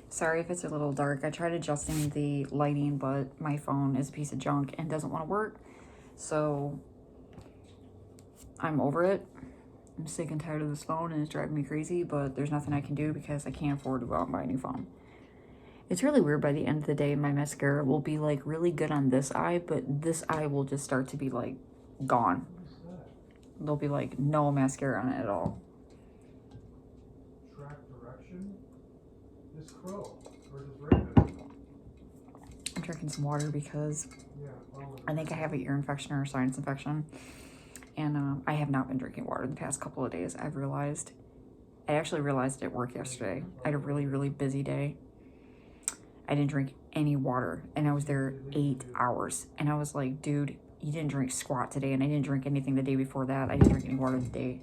Sorry if it's a little dark. I tried adjusting the lighting, but my phone is a piece of junk and doesn't want to work. So I'm over it. I'm sick and tired of this phone and it's driving me crazy, but there's nothing I can do because I can't afford to go out and buy a new phone. It's really weird. By the end of the day, my mascara will be like really good on this eye, but this eye will just start to be like gone. There'll be like no mascara on it at all. Track direction. This crow. Or this raven. I'm drinking some water because I think I have an ear infection or a sinus infection. And I have not been drinking water the past couple of days. I've realized. I actually realized at work yesterday. I had a really, really busy day. I didn't drink any water. And I was there 8 hours. And I was like, dude, you didn't drink squat today. And I didn't drink anything the day before that. I didn't drink any water the day.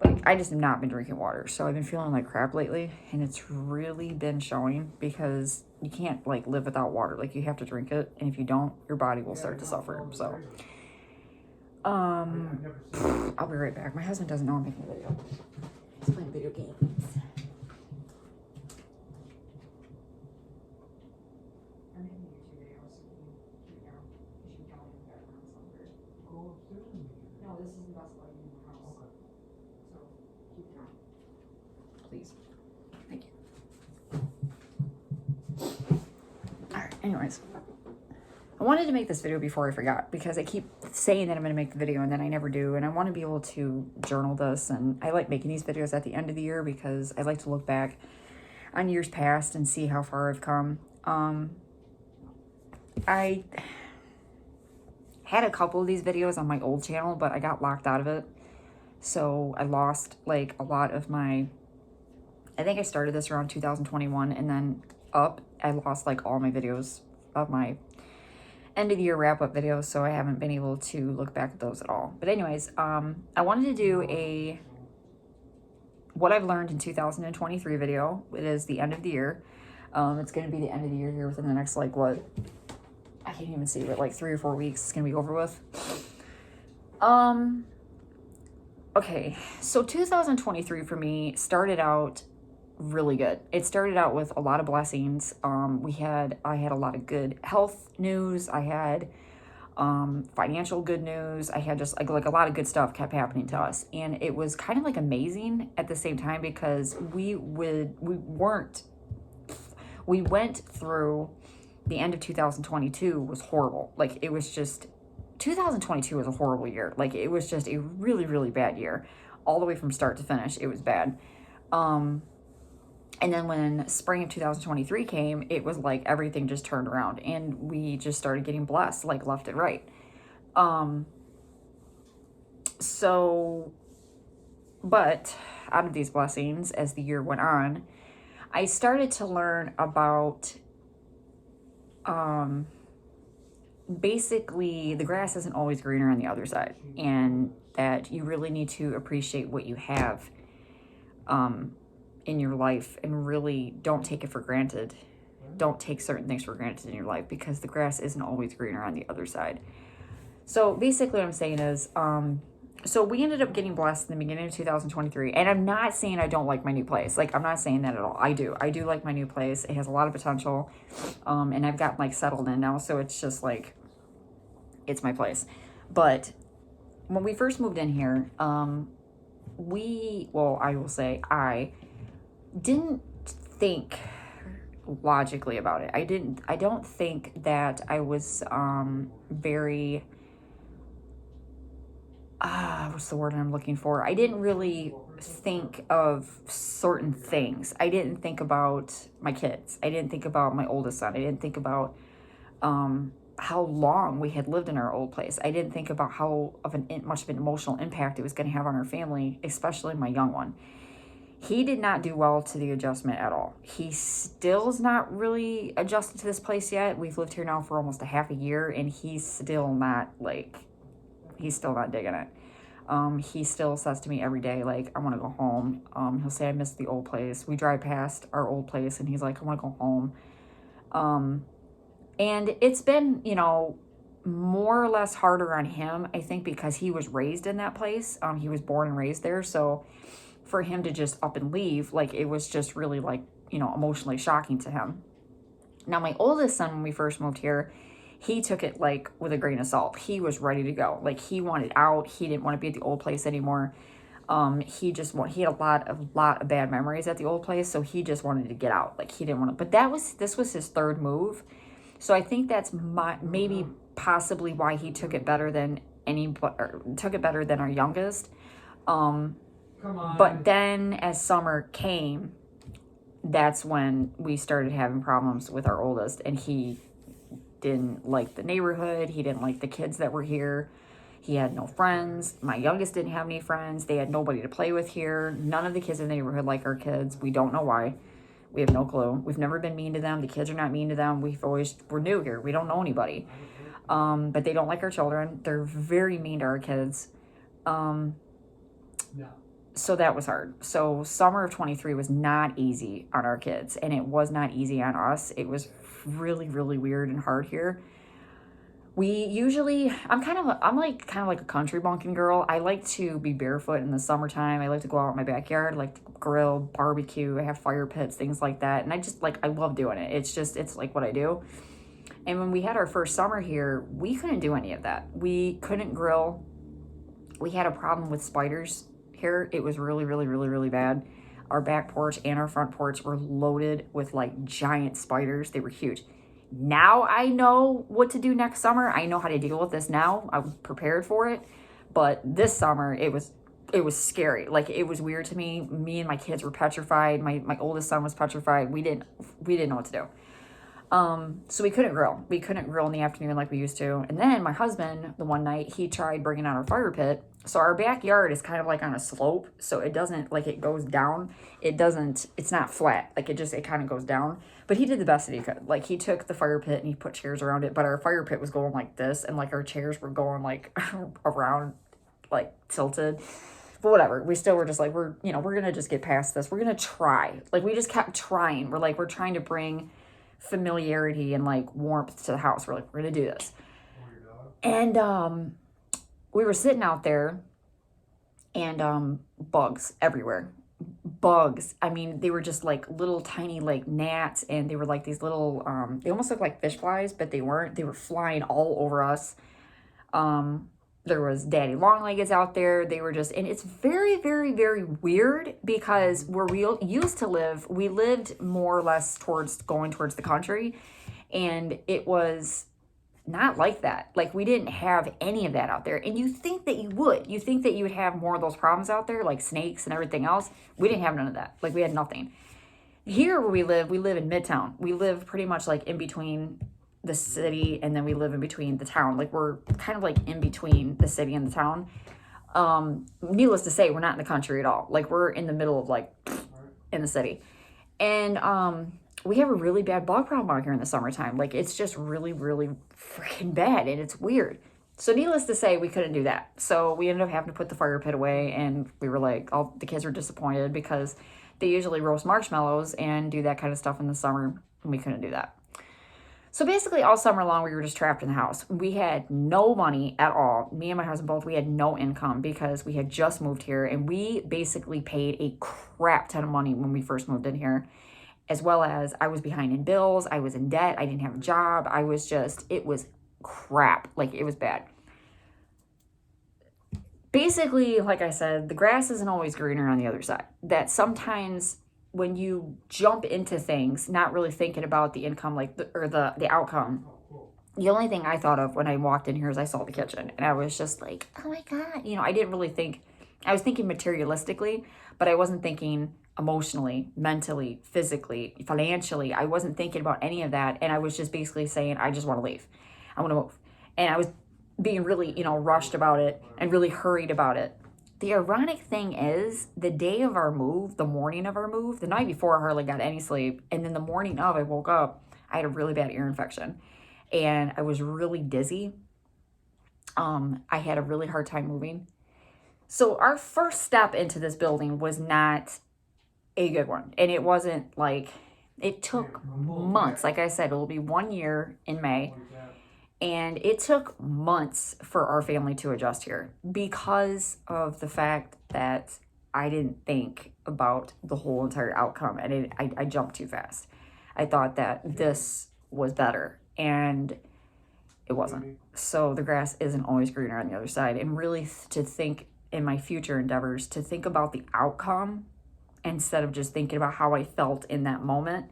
Like, I just have not been drinking water. So I've been feeling like crap lately. And it's really been showing because you can't, like, live without water. Like, you have to drink it. And if you don't, your body will start to suffer. So, I'll be right back. My husband doesn't know I'm making a video. He's playing video games. No, this is the best lighting in the house. Okay. So keep it on. Please. Thank you. Alright, anyways. I wanted to make this video before I forgot because I keep saying that I'm going to make the video and then I never do. And I want to be able to journal this. And I like making these videos at the end of the year because I like to look back on years past and see how far I've come. I had a couple of these videos on my old channel, but I got locked out of it. So I lost like a lot of my, I think I started this around 2021 and then I lost like all my videos of my end of the year wrap up videos. So I haven't been able to look back at those at all. But anyways, I wanted to do a, what I've learned in 2023 video. It is the end of the year. It's going to be the end of the year here within the next, like what, I can't even see, but like 3 or 4 weeks it's going to be over with. Okay, so 2023 for me started out really good. It started out with a lot of blessings. I had a lot of good health news. I had financial good news. I had just like a lot of good stuff kept happening to us, and it was kind of like amazing at the same time because we went through the end of 2022 was horrible. Like it was just 2022 was a horrible year. Like it was just a really, really bad year all the way from start to finish. It was bad. And then when spring of 2023 came, it was like everything just turned around and we just started getting blessed like left and right. But out of these blessings, as the year went on, I started to learn about basically the grass isn't always greener on the other side, and that you really need to appreciate what you have in your life and really don't take it for granted. Don't take certain things for granted in your life because the grass isn't always greener on the other side. So basically what I'm saying is, so we ended up getting blessed in the beginning of 2023. And I'm not saying I don't like my new place. Like, I'm not saying that at all. I do. I do like my new place. It has a lot of potential. And I've gotten, like, settled in now. So it's just, like, it's my place. But when we first moved in here, I will say I didn't think logically about it. I don't think that I was very... what's the word I'm looking for? I didn't really think of certain things. I didn't think about my kids. I didn't think about my oldest son. I didn't think about how long we had lived in our old place. I didn't think about how much of an emotional impact it was going to have on our family, especially my young one. He did not do well to the adjustment at all. He still is not really adjusted to this place yet. We've lived here now for almost a half a year, and he's still not digging it. He still says to me every day, like, I want to go home. He'll say, I miss the old place. We drive past our old place and he's like, I want to go home. And it's been, more or less harder on him, I think, because he was raised in that place. He was born and raised there. So for him to just up and leave, like, it was just really like emotionally shocking to him. Now, my oldest son, when we first moved here, he took it like with a grain of salt. He was ready to go. Like, he wanted out. He didn't want to be at the old place anymore. He had a lot of bad memories at the old place, so he just wanted to get out. Like, he didn't want to. But this was his third move, so I think that's maybe possibly why he took it better than our youngest. Come on. But then as summer came, that's when we started having problems with our oldest, and he didn't like the neighborhood. He didn't like the kids that were here. He had no friends. My youngest didn't have any friends. They had nobody to play with here. None of the kids in the neighborhood like our kids. We don't know why. We have no clue. We've never been mean to them. The kids are not mean to them. We're new here. We don't know anybody. But they don't like our children. They're very mean to our kids. No. So that was hard. So summer of 23 was not easy on our kids, and it was not easy on us. It was really, really weird and hard here. I'm kind of like a country bumpkin girl. I like to be barefoot in the summertime. I like to go out in my backyard, I like to grill, barbecue. I have fire pits, things like that. And I love doing it. It's like what I do. And when we had our first summer here, we couldn't do any of that. We couldn't grill. We had a problem with spiders here. It was really, really, really, really bad. Our back porch and our front porch were loaded with like giant spiders. They were huge. Now I know what to do next summer. I know how to deal with this now. I'm prepared for it. But this summer, it was scary. Like, it was weird to me. Me and my kids were petrified. My oldest son was petrified. We didn't know what to do. So we couldn't grill. We couldn't grill in the afternoon like we used to. And then my husband, the one night, he tried bringing out our fire pit. So our backyard is kind of like on a slope. So it doesn't, like, it goes down. It's not flat. Like, it kind of goes down. But he did the best that he could. Like, he took the fire pit and he put chairs around it. But our fire pit was going like this. And, like, our chairs were going, like, around, like, tilted. But whatever. We still were just like, we're going to just get past this. We're going to try. Like, we just kept trying. We're trying to bring familiarity and like warmth to the house. We're like, we're gonna do this. And we were sitting out there, and bugs everywhere. Bugs. I mean, they were just like little tiny like gnats, and they were like these little they almost looked like fish flies, but they weren't. They were flying all over us. There was daddy long-leggeds out there. They were just, and it's very, very, very weird because where we used to live, we lived more or less going towards the country, and it was not like that. Like, we didn't have any of that out there. And you think that you would. You think that you would have more of those problems out there, like snakes and everything else. We didn't have none of that. Like, we had nothing. Here where we live in Midtown. We live pretty much like in between the city, and then we live in between the town. Like, we're kind of like in between the city and the town. Needless to say, we're not in the country at all. Like, we're in the middle of like in the city. And we have a really bad bug problem out here in the summertime. Like, it's just really, really freaking bad, and it's weird. So needless to say, we couldn't do that. So we ended up having to put the fire pit away, and we were like, the kids were disappointed because they usually roast marshmallows and do that kind of stuff in the summer, and we couldn't do that. So basically all summer long, we were just trapped in the house. We had no money at all. Me and my husband both, we had no income because we had just moved here, and we basically paid a crap ton of money when we first moved in here, as well as I was behind in bills. I was in debt. I didn't have a job. It was crap. Like, it was bad. Basically, like I said, the grass isn't always greener on the other side. That sometimes when you jump into things, not really thinking about the income, the outcome, the only thing I thought of when I walked in here is I saw the kitchen, and I was just like, oh my God. I didn't really think, I was thinking materialistically, but I wasn't thinking emotionally, mentally, physically, financially. I wasn't thinking about any of that. And I was just basically saying, I just want to leave. I want to move. And I was being really, rushed about it and really hurried about it. The ironic thing is, the day of our move, the morning of our move, the night before I hardly got any sleep, and then the morning of, I woke up, I had a really bad ear infection, and I was really dizzy. I had a really hard time moving. So our first step into this building was not a good one, and it wasn't like, it took months. Like I said, it will be 1 year in May. And it took months for our family to adjust here because of the fact that I didn't think about the whole entire outcome, and I jumped too fast. I thought that this was better, and it wasn't. So the grass isn't always greener on the other side. And really to think in my future endeavors, to think about the outcome instead of just thinking about how I felt in that moment,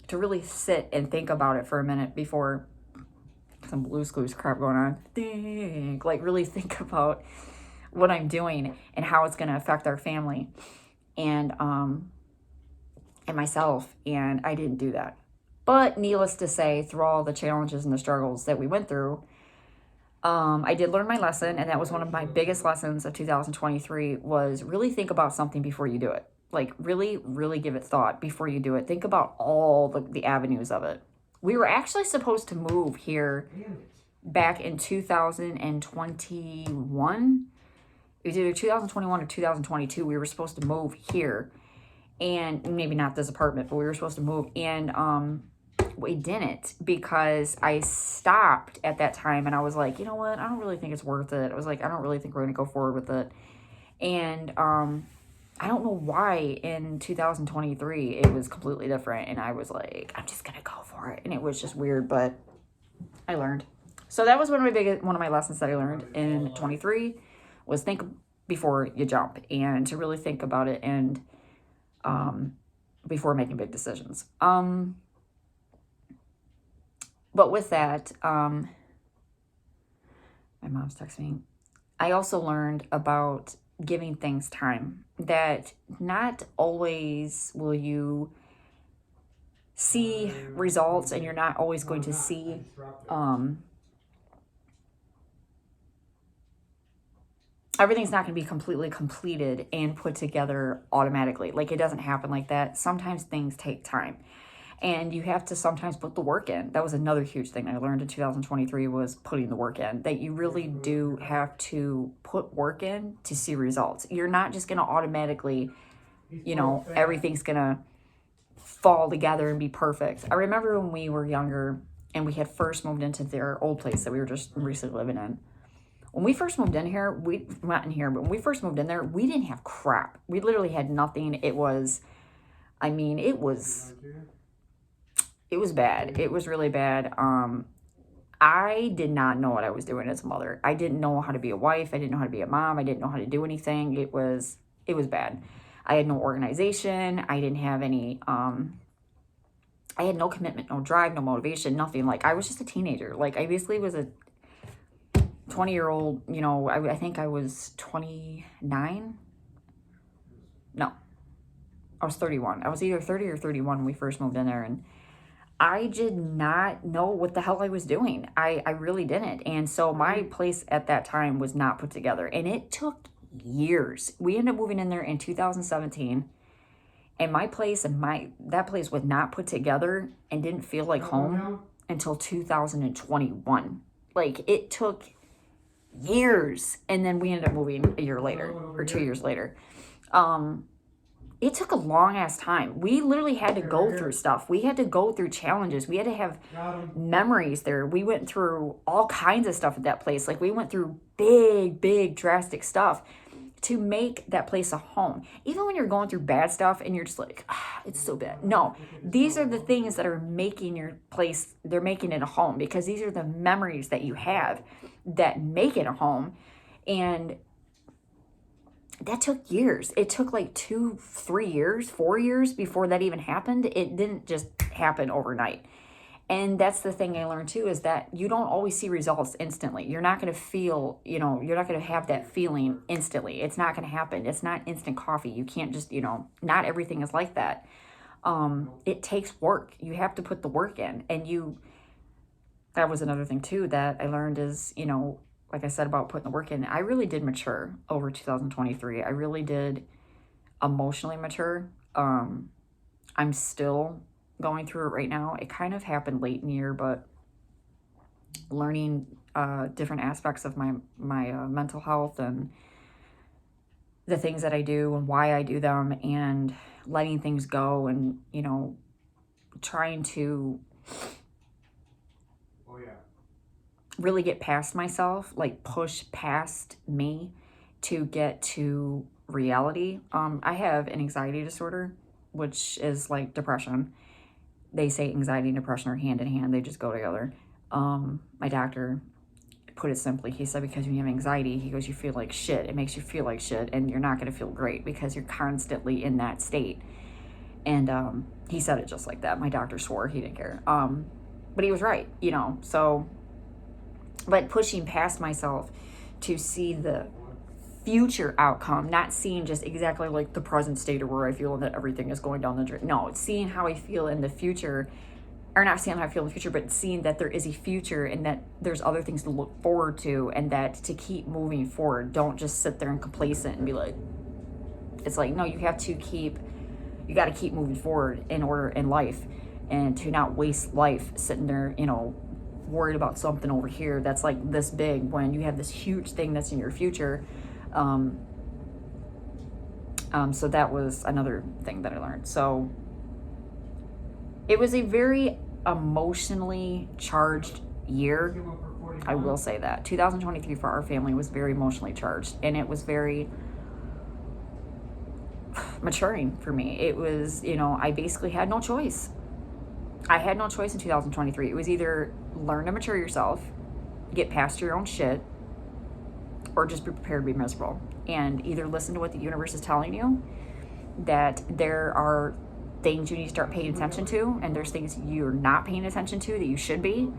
to really sit and think about it for a minute before some Blue's Clues crap going on. Like really think about what I'm doing and how it's going to affect our family and myself. And I didn't do that. But needless to say, through all the challenges and the struggles that we went through, I did learn my lesson, and that was one of my biggest lessons of 2023 was really think about something before you do it. Like really, really give it thought before you do it. Think about all the avenues of it. We were actually supposed to move here back in 2021. It was either 2021 or 2022. We were supposed to move here, and maybe not this apartment, but we were supposed to move. And we didn't, because I stopped at that time and I was like, you know what? I don't really think it's worth it. I was like, I don't really think we're going to go forward with it. And I don't know why in 2023 it was completely different. And I was like, I'm just going to go for it. And it was just weird, but I learned. So that was one of my lessons that I learned in 23 was think before you jump, and to really think about it and before making big decisions. But with that, my mom's texting me. I also learned about giving things time, that not always will you see results, and you're not always going to see everything's not going to be completely completed and put together automatically. Like, it doesn't happen like that. Sometimes things take time. And you have to sometimes put the work in. That was another huge thing I learned in 2023 was putting the work in. That you really do have to put work in to see results. You're not just going to automatically, everything's going to fall together and be perfect. I remember when we were younger and we had first moved into their old place that we were just recently living in. When we first moved in here, but when we first moved in there, we didn't have crap. We literally had nothing. It was bad. It was really bad. I did not know what I was doing as a mother. I didn't know how to be a wife. I didn't know how to be a mom. I didn't know how to do anything. It was bad. I had no organization. I didn't have any, I had no commitment, no drive, no motivation, nothing. Like, I was just a teenager. Like, I basically was a 20-year-old, I think I was 29. No, I was 31. I was either 30 or 31 when we first moved in there, and I did not know what the hell I was doing. I really didn't. And so my place at that time was not put together, and it took years. We ended up moving in there in 2017, and my place that place was not put together and didn't feel like home until 2021. Like, it took years, and then we ended up moving a year later or 2 years later. It took a long ass time. We literally had to go through stuff. We had to go through challenges. We had to have memories there. We went through all kinds of stuff at that place. Like, we went through big drastic stuff to make that place a home. Even when you're going through bad stuff and you're just like, it's so bad. No, these are the things that are making your place, they're making it a home, because these are the memories that you have that make it a home. And that took years. It took like 2, 3 years, 4 years before that even happened. It didn't just happen overnight. And that's the thing I learned too, is that you don't always see results instantly. You're not going to feel, you're not going to have that feeling instantly. It's not going to happen. It's not instant coffee. You can't just, not everything is like that. It takes work. You have to put the work in. And that was another thing too that I learned is, like I said about putting the work in, I really did mature over 2023. I really did emotionally mature. I'm still going through it right now. It kind of happened late in the year, but learning different aspects of my mental health and the things that I do and why I do them, and letting things go, and trying to really get past myself, like push past me to get to reality. I have an anxiety disorder, which is like depression. They say anxiety and depression are hand in hand. They just go together. My doctor put it simply. He said, because when you have anxiety, he goes, you feel like shit. It makes you feel like shit, and you're not going to feel great because you're constantly in that state. And he said it just like that. My doctor swore he didn't care. But he was right, you know. So, but pushing past myself to see the future outcome, not seeing just exactly like the present state of where I feel that everything is going down the drain. No, it's seeing how I feel in the future, or not seeing how I feel in the future, but seeing that there is a future and that there's other things to look forward to, and that to keep moving forward. Don't just sit there and complacent and be like, it's like, no, you got to keep moving forward in life, and to not waste life sitting there, you know, worried about something over here that's like this big when you have this huge thing that's in your future. So that was another thing that I learned. So it was a very emotionally charged year. I will say that 2023 for our family was very emotionally charged, and it was very maturing for me. It was, you know, I basically had no choice. I had no choice in 2023. It was either learn to mature yourself, get past your own shit, or just be prepared to be miserable. And either listen to what the universe is telling you, that there are things you need to start paying attention to, and there's things you're not paying attention to that you should be.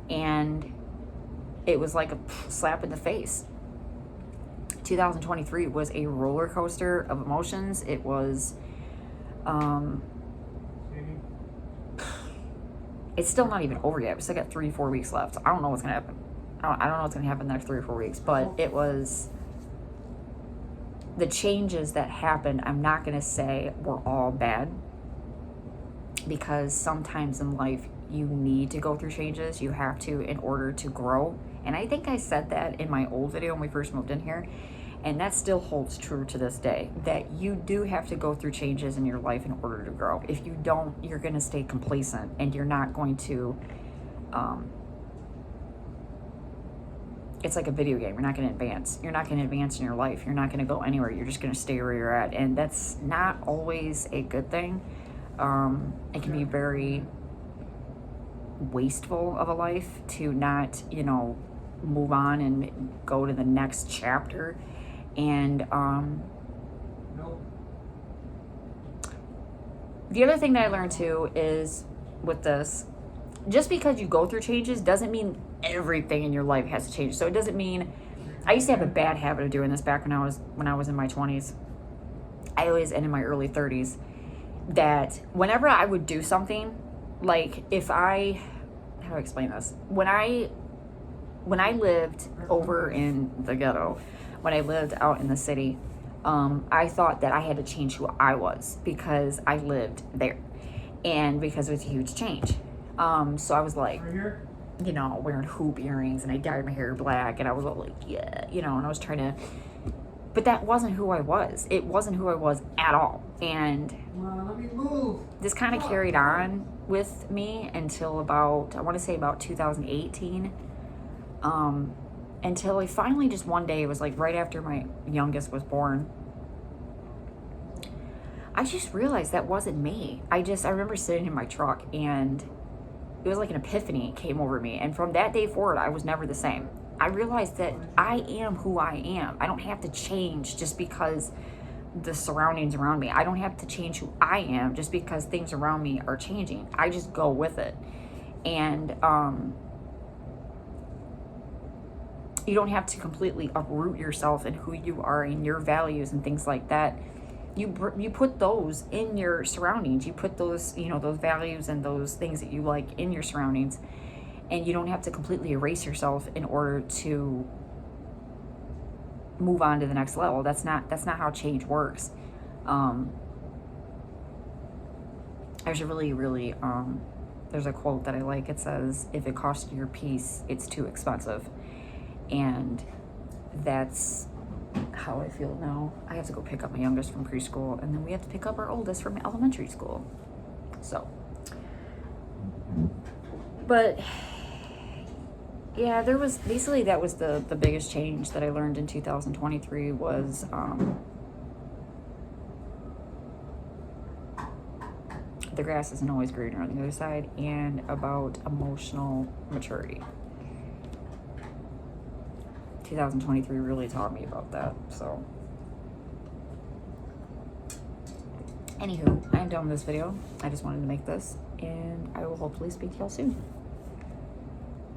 And it was like a slap in the face. 2023 was a roller coaster of emotions. It was, it's still not even over yet. We still got 3-4 weeks left. I don't know what's gonna happen. I don't know what's gonna happen the next 3 or 4 weeks, but it was the changes that happened. I'm not gonna say were all bad, because sometimes in life you need to go through changes. You have to, in order to grow. And I think I said that in my old video when we first moved in here. And that still holds true to this day, that you do have to go through changes in your life in order to grow. If you don't, you're going to stay complacent, and you're not going to, it's like a video game. You're not going to advance. You're not going to advance in your life. You're not going to go anywhere. You're just going to stay where you're at. And that's not always a good thing. It can be very wasteful of a life to not, you know, move on and go to the next chapter. And the other thing that I learned too is with this, just because you go through changes doesn't mean everything in your life has to change. So it doesn't mean, I used to have a bad habit of doing this back when I was in my 20s. I always, and in my early 30s, that whenever I would do something, like if I, how do I explain this? When I lived over in the ghetto, when I lived out in the city, I thought that I had to change who I was because I lived there, and because it was a huge change. So I was like, you know, wearing hoop earrings, and I dyed my hair black, and I was all like, yeah, you know, and I was trying to, but that wasn't who I was. It wasn't who I was at all. And this kind of carried on with me until about, I want to say about 2018. Until I finally just one day, it was like right after my youngest was born, I just realized that wasn't me. I remember sitting in my truck, and it was like an epiphany came over me. And from that day forward, I was never the same. I realized that I am who I am. I don't have to change just because the surroundings around me. I don't have to change who I am just because things around me are changing. I just go with it. And, you don't have to completely uproot yourself and who you are and your values and things like that. You put those in your surroundings. You put those, you know, those values and those things that you like in your surroundings, and you don't have to completely erase yourself in order to move on to the next level. That's not how change works. There's a really there's a quote that I like. It says, "If it costs you your peace, it's too expensive." And that's how I feel now. I have to go pick up my youngest from preschool, and then we have to pick up our oldest from elementary school. So, but yeah, there was basically, that was the biggest change that I learned in 2023 was the grass isn't always greener on the other side, and about emotional maturity. 2023 really taught me about that. So, anywho, I am done with this video. I just wanted to make this, and I will hopefully speak to y'all soon.